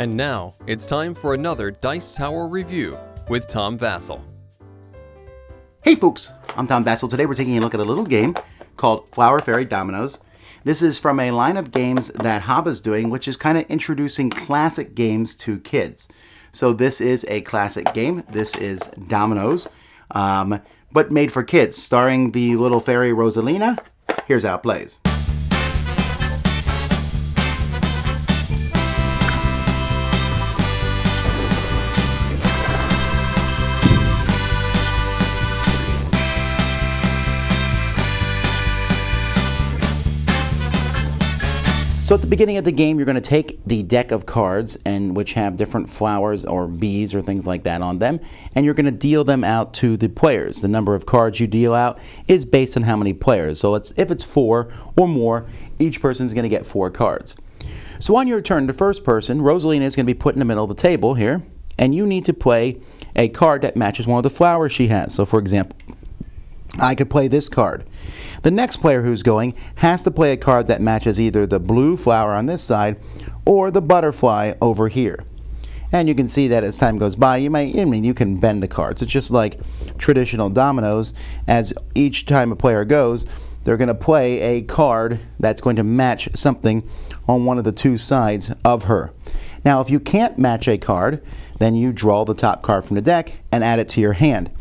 And now, it's time for another Dice Tower review with Tom Vasel. Hey folks, I'm Tom Vasel. Today we're taking a look at a little game called Flower Fairy Dominoes. This is from a line of games that HABA is doing, which is kind of introducing classic games to kids. So this is a classic game. This is Dominoes, but made for kids, starring the little fairy Rosalina. Here's how it plays. So at the beginning of the game, you're going to take the deck of cards, and which have different flowers or bees or things like that on them, and you're going to deal them out to the players. The number of cards you deal out is based on how many players. So if it's 4 or more, each person is going to get 4 cards. So on your turn, the first person, Rosalina, is going to be put in the middle of the table here, and you need to play a card that matches one of the flowers she has. So for example, I could play this card. The next player who's going has to play a card that matches either the blue flower on this side or the butterfly over here. And you can see that as time goes by, you can bend the cards. It's just like traditional dominoes. As each time a player goes, they're going to play a card that's going to match something on one of the two sides of her. Now, if you can't match a card, then you draw the top card from the deck and add it to your hand.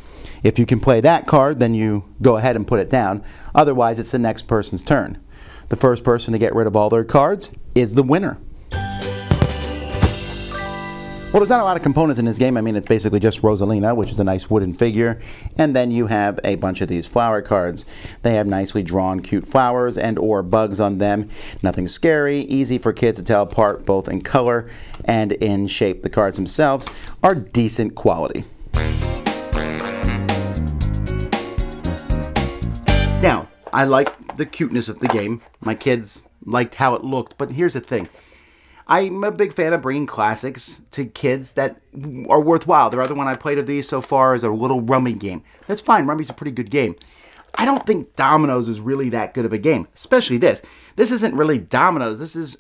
If you can play that card, then you go ahead and put it down. Otherwise, it's the next person's turn. The first person to get rid of all their cards is the winner. Well, there's not a lot of components in this game. I mean, it's basically just Rosalina, which is a nice wooden figure. And then you have a bunch of these flower cards. They have nicely drawn, cute flowers and or bugs on them. Nothing scary, easy for kids to tell apart both in color and in shape. The cards themselves are decent quality. Now, I like the cuteness of the game. My kids liked how it looked, but here's the thing. I'm a big fan of bringing classics to kids that are worthwhile. The other one I played of these so far is a little rummy game. That's fine. Rummy's a pretty good game. I don't think Dominoes is really that good of a game, especially this. This isn't really Dominoes. This is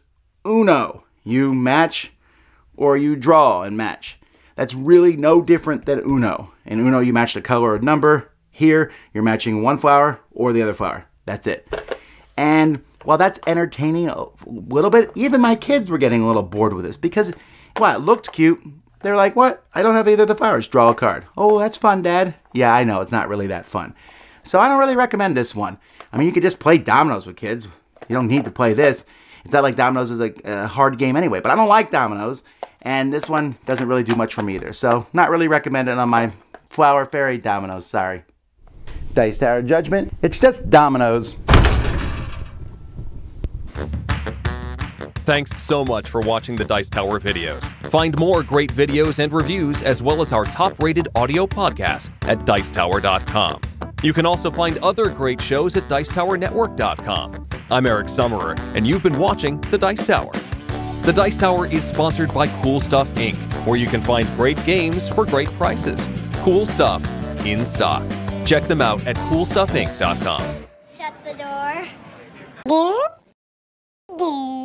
Uno. You match or you draw and match. That's really no different than Uno. In Uno, you match the color or number. Here, you're matching one flower or the other flower. That's it. And while that's entertaining a little bit, even my kids were getting a little bored with this because, well, it looked cute. They're like, what? I don't have either of the flowers. Draw a card. Oh, that's fun, Dad. Yeah, I know. It's not really that fun. So I don't really recommend this one. I mean, you could just play Dominoes with kids. You don't need to play this. It's not like Dominoes is like a hard game anyway, but I don't like Dominoes. And this one doesn't really do much for me either. So not really recommended on my Flower Fairy Dominoes. Sorry. Dice Tower judgment. It's just Dominoes. Thanks so much for watching the Dice Tower videos. Find more great videos and reviews as well as our top-rated audio podcast at Dicetower.com. You can also find other great shows at Dicetowernetwork.com. I'm Eric Summerer, and you've been watching The Dice Tower. The Dice Tower is sponsored by Cool Stuff Inc., where you can find great games for great prices. Cool stuff in stock. Check them out at CoolStuffInc.com. Shut the door.